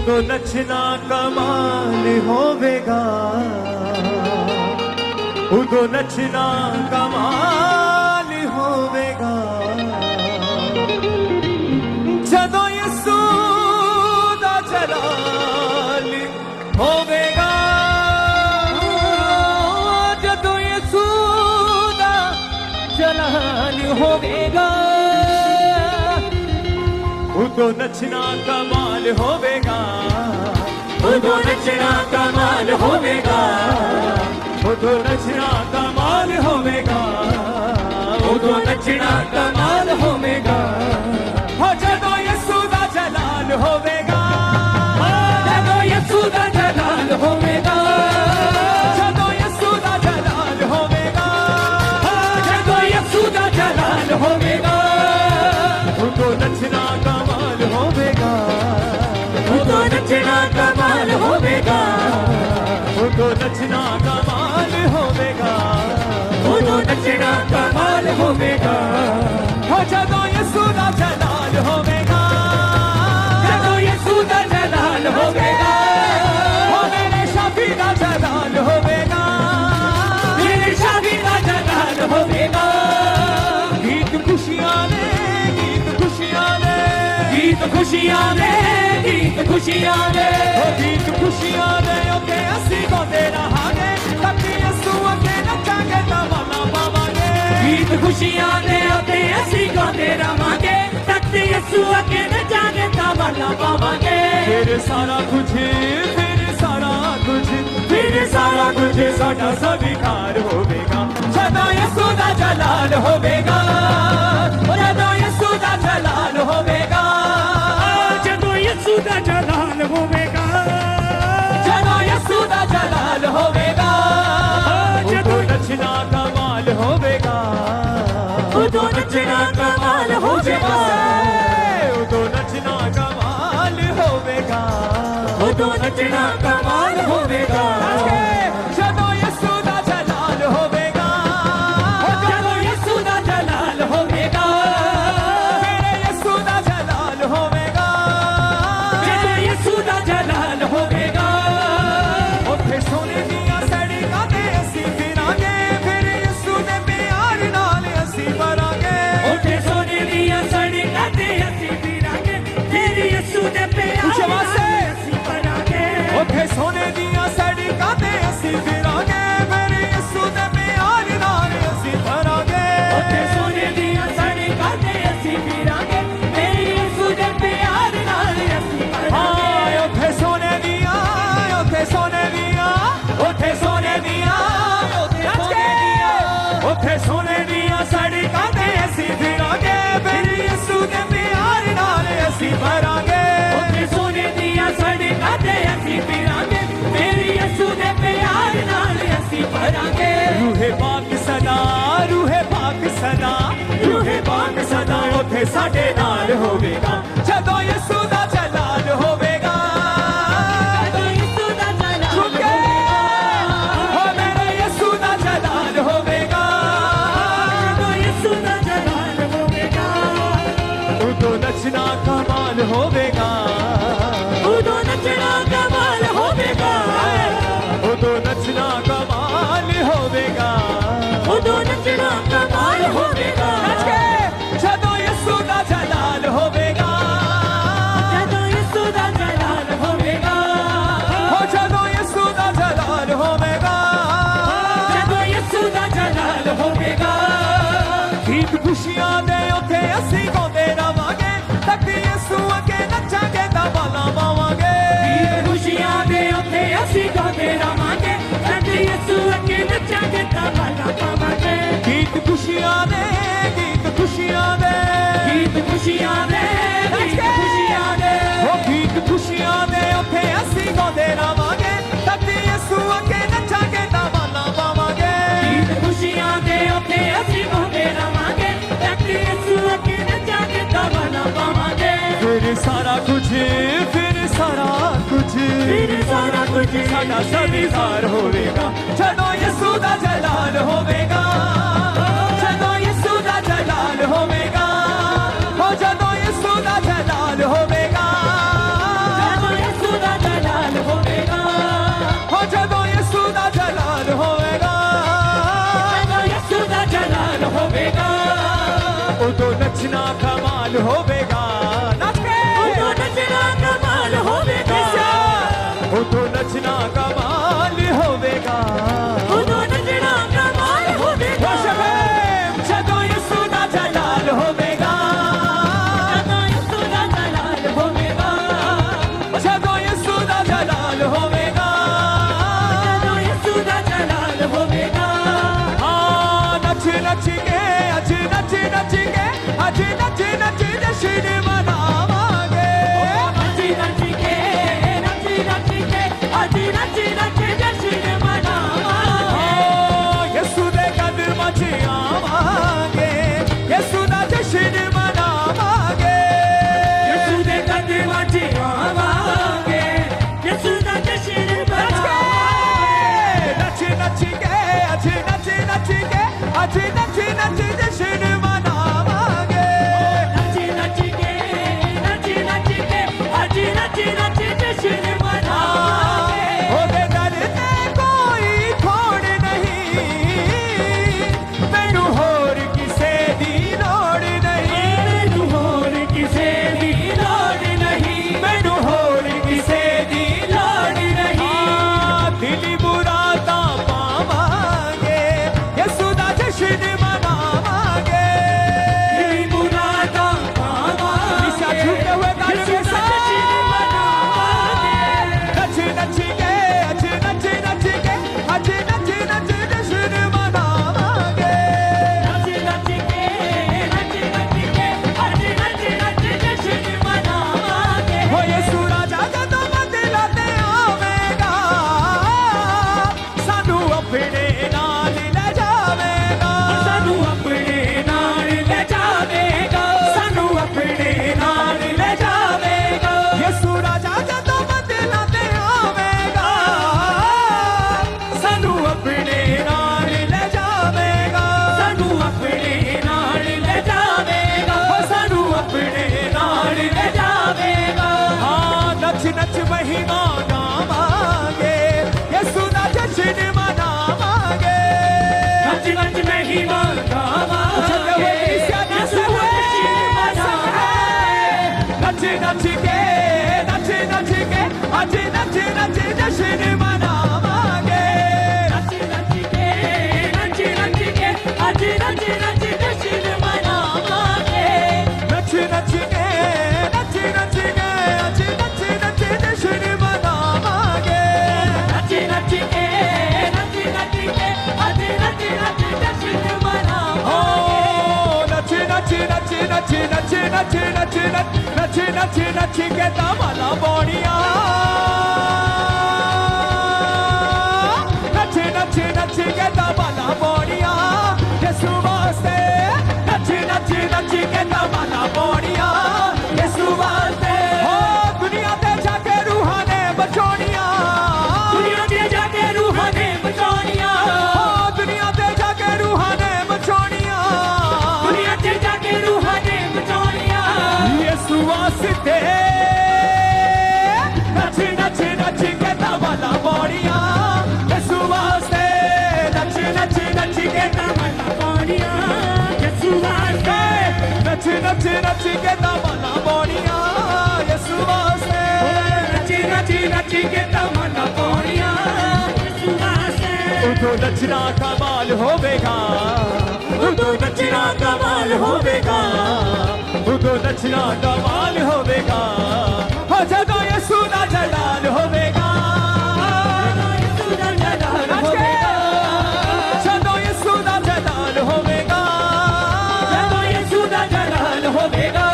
ਉਦੋਂ ਨੱਚਣਾ ਕਮਾਲ ਹੋਵੇਗਾ, ਉਦੋਂ ਨੱਚਣਾ ਕਮਾਲ ਹੋਵੇਗਾ, ਜਦੋਂ ਯਿਸੂ ਦਾ ਜਲਾਲ ਹੋਵੇਗਾ, ਜਦੋਂ ਯਿਸੂ ਦਾ ਜਲਾਲ ਹੋਵੇਗਾ, ਉਦੋਂ ਨੱਚਣਾ ਕਮਾਲ ਹੋਵੇਗਾ, ਉਦੋਂ ਨੱਚਣਾ ਕਮਾਲ ਹੋਵੇਗਾ, ਉਦੋਂ ਨੱਚਣਾ ਕਮਾਲ ਹੋਵੇਗਾ, ਉਦੋਂ ਨੱਚਣਾ ਕਮਾਲ ਹੋਵੇਗਾ, ਹੋ ਜਦੋਂ ਯਿਸੂ ਦਾ ਜਲਾਲ ਹੋਵੇਗਾ, ਜਦੋਂ ਯਿਸੂ ਦਾ ਜਲਾਲ ਹੋਵੇਗਾ, ਜਦੋਂ ਯਿਸੂ ਦਾ ਜਲਾਲ ਹੋਵੇਗਾ, ਜਦੋਂ ਯਿਸੂ ਦਾ ਜਲਾਲ ਹੋਵੇਗਾ, ਉਦੋਂ ਨੱਚਣਾ ਕਮਾਲ ਹੋਵੇਗਾ, ਉਦੋਂ ਨੱਚਣਾ ਕਮਾਲ ਹੋਵੇਗਾ, ਉਦੋਂ ਨੱਚਣਾ ਕਮਾਲ ਹੋਵੇਗਾ, ਉਦੋਂ ਨੱਚਣਾ ਕਮਾਲ ਹੋਵੇਗਾ, ਹੋ ਜਦੋਂ ਯਿਸੂ ਦਾ ਜਲਾਲ ਹੋਵੇਗਾ, ਜਦੋਂ ਯਿਸੂ ਦਾ ਜਲਾਲ ਹੋਵੇਗਾ, ਹੋ ਮੇਰੇ ਸ਼ਾਫੀ ਦਾ ਜਲਾਲ ਹੋਵੇਗਾ, ਮੇਰੇ ਸ਼ਾਫੀ ਦਾ ਜਲਾਲ ਹੋਵੇਗਾ, ਗੀਤ ਖੁਸ਼ੀਆਂ ਨੇ, ਗੀਤ ਖੁਸ਼ੀਆਂ ਨੇ, ਗੀਤ ਖੁਸ਼ੀਆਂ ਨੇ, ਗੀਤ ਖੁਸ਼ੀਆਂ ਨੇ, ਉਹ ਗੀਤ ਖੁਸ਼ੀਆਂ ਨੇ, ਉੱਤੇ ਅਸੀਂ ਗਾਉਂਦੇ ਰਹਾਂਗੇ, ਤੱਕ ਯਿਸੂ ਅੱਗੇ ਨੱਚਾਂਗੇ ਤਾਂ ਵਾਲਾ ਪਾਵਾਂਗੇ, ਗੀਤ ਖੁਸ਼ੀਆਂ ਨੇ, ਉੱਤੇ ਅਸੀਂ ਗਾਉਂਦੇ ਰਹਾਂਗੇ, ਤੱਕ ਯਿਸੂ ਅੱਗੇ ਨੱਚਾਂਗੇ ਤਾਂ ਵਾਲਾ ਪਾਵਾਂਗੇ, ਫਿਰ ਸਾਰਾ ਕੁਝ, ਫਿਰ ਸਾਰਾ ਕੁਝ, ਫਿਰ ਸਾਰਾ ਕੁਝ ਸਾਡਾ ਸਵੀਕਾਰ ਹੋਵੇਗਾ, ਜਦੋਂ ਯਿਸੂ ਦਾ ਜਲਾਲ ਹੋਵੇਗਾ, ਜਦੋਂ ਯਿਸੂ ਦਾ ਜਲਾਲ ਹੋਵੇਗਾ, ਜਦੋਂ ਯਿਸੂ ਦਾ ਜਲਾਲ ਹੋਵੇਗਾ, ਜਦੋਂ ਯਿਸੂ ਦਾ ਜਲਾਲ ਹੋਵੇਗਾ, ਉਦੋਂ ਨੱਚਣਾ ਕਮਾਲ ਹੋਵੇਗਾ, ਉਦੋਂ ਨੱਚਣਾ ਕਮਾਲ ਹੋਵੇਗਾ, ਉਦੋਂ ਨੱਚਣਾ ਕਮਾਲ ਹੋਵੇਗਾ, ਉਦੋਂ ਨੱਚਣਾ ਕਮਾਲ ਹੋਵੇਗਾ, ਜਦੋਂ ਯਿਸੂ ਦਾ ਜਲਾਲ ਹੋਵੇਗਾ, ਜਦੋਂ ਯਿਸੂ ਦਾ ਜਲਾਲ ਹੋਵੇਗਾ, ਮੇਰੇ ਯਿਸੂ ਦਾ ਜਲਾਲ ਹੋਵੇਗਾ, ਜਦੋਂ ਯਿਸੂ ਦਾ ਜਲਾਲ ਹੋਵੇਗਾ, ਉੱਥੇ ਸੋਨੇ ਦੀਆਂ ਸੜਕਾਂ ਤੇ ਅਸੀਂ ਫਿਰਾਂਗੇ, ਫਿਰ ਯਿਸੂ ਦੇ ਪਿਆਰ ਨਾਲ ਅਸੀਂ ਭਰਾਂਗੇ, ਉੱਥੇ ਸੋਨੇ ਦੀਆਂ ਸੜਕਾਂ ਤੇ ਅਸੀਂ ਫਿਰਾਂਗੇ, ਫਿਰ ਯਿਸੂ ਦੇ ਪਿਆਰ ਨਾਲ ਅਸੀਂ ਭਰਾਂਗੇ, ਉੱਥੇ ਸੋਨੇ ਦੀਆਂ ਸੜਕਾਂ ਤੇ ਅਸੀਂ ਫਿਰਾਂਗੇ, ਫਿਰ ਯਿਸੂ ਦੇ ਪਿਆਰ ਨਾਲ ਅਸੀਂ ਭਰਾਂਗੇ, ਉੱਥੇ ਸੋਨੇ ਦੀਆਂ ਸੜਕਾਂ ਤੇ ਅਸੀਂ ਫਿਰਾਂਗੇ, ਫਿਰ ਯਿਸੂ ਦੇ ਪਿਆਰ ਨਾਲ ਅਸੀਂ ਭਰਾਂਗੇ, ਉੱਥੇ ਸੋਨੇ ਦੀਆਂ, ਉੱਥੇ ਸੋਨੇ ਦੀਆਂ, ਉੱਥੇ ਸੋਨੇ ਦੀਆਂ, ਉੱਥੇ ਸੋਨੇ ਦੀਆਂ, ਉੱਥੇ ਸੋਨੇ ਦੀਆਂ ਸੜਕਾਂ ਤੇ ਅਸੀਂ ਫਿਰਾਂਗੇ, ਫਿਰ ਯਿਸੂ ਦੇ ਪਿਆਰ ਨਾਲ ਅਸੀਂ ਭਰਾਂਗੇ, ਉੱਥੇ ਸੋਨੇ ਦੀਆਂ ਸੜਕਾਂ ਤੇ ਅਸੀਂ ਫਿਰਾਂਗੇ, ਫਿਰ ਯਿਸੂ ਦੇ ਪਿਆਰ ਨਾਲ ਅਸੀਂ ਭਰਾਂਗੇ, ਰੂਹੇ ਪਾਕ ਸਦਾ, ਰੂਹੇ ਪਾਕ ਸਦਾ, ਰੂਹੇ ਪਾਕ ਸਦਾ ਉੱਥੇ ਸਾਡੇ ਨਾਲ ਹੋਵੇਗਾ, ਜਦੋਂ ਯਿਸੂ ਦਾ ਜਲਾਲ ਹੋਵੇਗਾ, ਜਦੋਂ ਯਿਸੂ ਦਾ ਜਲਾਲ ਹੋਵੇਗਾ, ਹੋ ਮੇਰੇ ਯਿਸੂ ਦਾ ਜਲਾਲ ਹੋਵੇਗਾ, ਜਦੋਂ ਯਿਸੂ ਦਾ ਜਲਾਲ ਹੋਵੇਗਾ, ਉਦੋਂ ਨੱਚਣਾ ਕਮਾਲ ਹੋਵੇਗਾ, ਉਦੋਂ ਨੱਚਣਾ ਕਮਾਲ ਹੋਵੇਗਾ, ਉਦੋਂ ਨੱਚਣਾ ਕਮਾਲ ਹੋਵੇਗਾ, ਉਦੋਂ ਨੱਚਣਾ ਕਮਾਲ ਹੋਵੇਗਾ, ਜਦੋਂ ਯਿਸੂ ਦਾ ਜਲਾਲ ਹੋਵੇਗਾ, ਜਦੋਂ ਯਿਸੂ ਦਾ ਜਲਾਲ ਹੋਵੇਗਾ, ਹੋ ਜਦੋਂ ਯਿਸੂ ਦਾ ਜਲਾਲ ਹੋਵੇਗਾ, ਜਦੋਂ ਯਿਸੂ ਦਾ ਜਲਾਲ ਹੋਵੇਗਾ, ਗੀਤ ਖੁਸ਼ੀਆਂ ਦੇ ਉੱਥੇ ਅਸੀਂ ਗਾਉਂਦੇ ਰਵਾਂਗੇ, ਤੱਕ ਯਿਸੂ ਅੱਗੇ ਨੱਚਾਂਗੇ ਤਾਂ ਵਾਲਾ ਪਾਵਾਂਗੇ, ਗੀਤ ਖੁਸ਼ੀਆਂ ਦੇ ਉੱਥੇ ਅਸੀਂ ਗਾਉਂਦੇ ਰਵਾਂਗੇ, ਤੱਕ ਯਿਸੂ ਅੱਗੇ ਨੱਚਾਂਗੇ ਤਾਂ ਵਾਲਾ ਪਾਵਾਂਗੇ, ਗੀਤ ਖੁਸ਼ੀਆਂ ਦੇ, ਗੀਤ ਖੁਸ਼ੀਆਂ ਦੇ, ਗੀਤ ਖੁਸ਼ੀਆਂ ਦੇ, ਗੀਤ ਖੁਸ਼ੀਆਂ ਦੇ, ਉਹ ਗੀਤ ਖੁਸ਼ੀਆਂ ਦੇ ਉੱਥੇ ਅਸੀਂ ਗਾਉਂਦੇ ਰਵਾਂਗੇ, ਤੱਕ ਯਿਸੂ ਅੱਗੇ ਨੱਚਾਂਗੇ ਤਾਂ ਵਾਲਾ ਪਾਵਾਂਗੇ, ਗੀਤ ਖੁਸ਼ੀਆਂ ਦੇ ਉੱਥੇ ਅਸੀਂ ਗਾਉਂਦੇ ਰਵਾਂਗੇ, ਤੱਕ ਯਿਸੂ ਅੱਗੇ ਨੱਚਾਂਗੇ ਤਾਂ ਵਾਲਾ ਪਾਵਾਂਗੇ, ਫਿਰ ਸਾਰਾ ਕੁਝ, ਫਿਰ ਸਾਰਾ ਕੁਝ, ਫਿਰ ਸਾਰਾ ਕੁਝ ਸਾਡਾ ਸਵੀਕਾਰ ਹੋਵੇਗਾ, ਜਦੋਂ ਯਿਸੂ ਦਾ ਜਲਾਲ ਹੋਵੇਗਾ, ਜਦੋਂ ਯਿਸੂ ਦਾ ਜਲਾਲ ਹੋਵੇਗਾ, ਹੋ ਜਦੋਂ ਯਿਸੂ ਦਾ ਜਲਾਲ ਹੋਵੇਗਾ, ਜਦੋਂ ਯਿਸੂ ਦਾ नच नच जश्न मनावांगे ਉਹਦੇ ਦਰ ਤੇ ਕੋਈ ਥੋੜ ਨਹੀਂ ਮੈਨੂੰ ਹੋਰ ਕਿਸੇ ਦੀ ਲੋੜ ਨਹੀਂ ਮੈਨੂੰ ਹੋਰ ਕਿਸੇ ਦੀ ਲੋੜ ਨਹੀਂ ਮੈਨੂੰ ਹੋਰ ਕਿਸੇ ਦੀ ਲੋੜ ਨਹੀਂ ਦਿਲੀ ਮੁਰਾਦਾਂ ਪਾਵਾਂਗੇ ਯਿਸੂ ਦਾ ਜਸ਼ਨ ਮਨਾਵਾਂਗੇ दिली मुरादां पावांगे निशा झूठे हुए गाने यीशु में दा जश्न मनावांगे नच नच के अज नच नच के अज नच नच जशन मनावांगे नच नच के अज नच नच जश्न मनावांगे हो यीशु राजा जदों बदला ते आवेगा सानू अपने नाल ले जावेगा सानू अपने नाल ले जावेगा सानू अपने नाल ले जावेगा यीशु राजा जदों बदला ते आवेगा सानू अपने नाल ले जावेगा सानू अपने नाल ले जावेगा सानू अपने नाल ले जावेगा हाँ नच नच महिमा गावांगे यीशु दा जशन मनावांगे नच नच महिमा गावांगे यीशु दा जश्न मनावांगे नच नच के अज नच नच जशन मनावांगे नच नच के अज नच नच जश्न मनावांगे नच नच के अज नच नच जशन मनावांगे नच नच के अज नच नच जश्न हो मनावांगे नच नच नच नच नच नच नच नच नच नच के तमाला बौड़िया नच नच नच के तमाला बौड़िया यीशु वास्ते नच नच नच के तमाला बौड़िया यीशु वास्ते हो दुनिया ते जाके रूहां ने बचाउणिया दुनिया ते जाके रूहां ने बचाउणिया हो दुनिया ते जाके रूहां ने बचाउणिया दुनिया ते जाके रूहां ने बचाउणिया यीशु वास्ते नच नच नच के तमाला बौड़िया यीशु वास्ते नच नच नच के तमन्ना पानिया यीशु वास्ते नच नच नच के तमाला बौड़िया यीशु वास्ते नच नच नच के तमन्ना पानिया यीशु वास्ते उठो नचना कमाल होवेगा उठो नचना कमाल होवेगा उठो नचना कमाल होवेगा हो जदों यीशु दा जलाल होवेगा यीशु दा जलाल होवेगा जदों यीशु दा जलाल होवेगा जदों यीशु दा जलाल होवेगा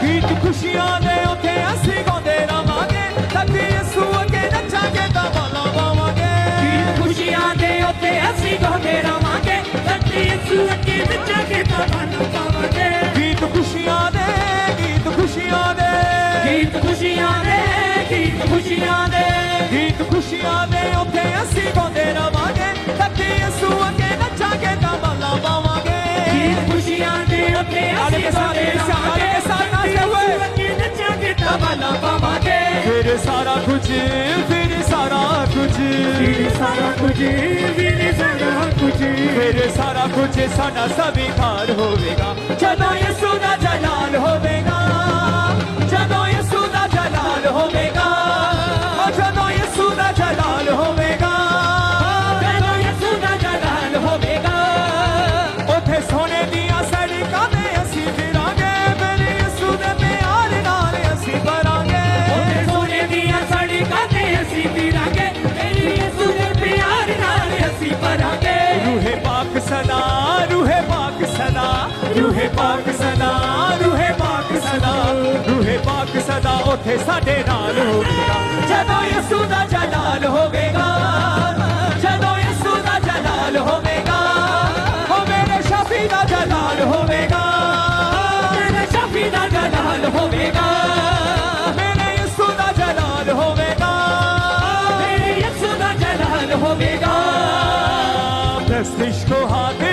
गीत खुशियां दे उथे असीं गाउंदे रवांगे तक यीशु अगे नचांगे तमाला पावांगे गीत खुशियां दे उत्ते ਅਸੀਂ ਗਾਉਂਦੇ ਰਵਾਂਗੇ ਧਰਤੀ ਯीशु ਅੱਗੇ ਨੱਚਾਂਗੇ ਤਮੰਨਾ ਪਾਵਾਂਗੇ गीत खुशियां दे गीत खुशियां दे ਗੀਤ ਖੁਸ਼ੀਆਂ ਦੇ ਗੀਤ ਖੁਸ਼ੀਆਂ ਦੇ ਗੀਤ ਖੁਸ਼ੀਆਂ ਦੇ ਉੱਥੇ ਅਸੀਂ ਗਾਉਂਦੇ ਰਵਾਂਗੇ ਤੱਕੀ ਯਿਸੂ ਅੱਗੇ ਨੱਚਾਂਗੇ ਤਮਾਲਾ ਪਾਵਾਂਗੇ ਗੀਤ ਖੁਸ਼ੀਆਂ ਦੇ ਉੱਤੇ ਅਸੀਂ ਗਾਉਂਦੇ ਰਵਾਂਗੇ ਯीशु ਅੱਗੇ ਨੱਚਾਂਗੇ ਤਮੰਨਾ ਪਾਵਾਂਗੇ ਫਿਰ ਸਾਰਾ ਕੁਝ ਫਿਰ ਸਾਰਾ ਕੁਝ ਵੀਰ ਸਾਰਾ ਕੁਝ ਵੀਰ ਸਾਰਾ ਕੁਝ ਫਿਰ ਸਾਰਾ ਕੁਝ ਸਾਡਾ ਸਵੀਕਾਰ ਹੋਵੇਗਾ ਜਦੋਂ ਯਿਸੂ ਦਾ ਜਲਾਲ ਹੋਵੇਗਾ ਜਦੋਂ ਯਿਸੂ ਦਾ ਜਲਾਲ ਹੋਵੇਗਾ ਜਦੋਂ ਯਿਸੂ ਦਾ ਜਲਾਲ ਹੋਵੇਗਾ ਜਦੋਂ ਯीशु ਦਾ ਜਲਾਲ ਹੋਵੇਗਾ ਉੱਥੇ ਸੋਨੇ ਦੀਆਂ ਸੜਕਾਂ ਤੇ ਅਸੀਂ ਫਿਰਾਂਗੇ ਮੇਰੇ ਯਿਸੂ ਦੇ ਪਿਆਰ ਨਾਲ ਅਸੀਂ ਭਰਾਂਗੇ ਉਹਦੇ ਸੋਨੇ ਦੀਆਂ ਸੜਕਾਂ ਤੇ ਅਸੀਂ ਫਿਰਾਂਗੇ ਤੇਰੇ ਯीशु ਦੇ ਪਿਆਰ ਨਾਲ ਅਸੀਂ ਭਰਾਂਗੇ रूहे पाक सदा रूहे पाक सदा रूहे पाक सदा रूहे पाक सदा रूहे पाक सदा उथे साडे नाल होवेगा जदों यीशु दा जलाल होवेगा जदों यीशु दा जलाल होवेगा ओ मेरे शफी दा जलाल होवेगा ਤੇਰੇ ਸ਼ਫੀ ਦਾ ਜਲਾਲ ਹੋਵੇਗਾ मेरे यीशु दा जलाल होवेगा ਤੇਰੇ ਯीशु ਦਾ ਜਲਾਲ ਹੋਵੇਗਾ दस्तिश को हाथे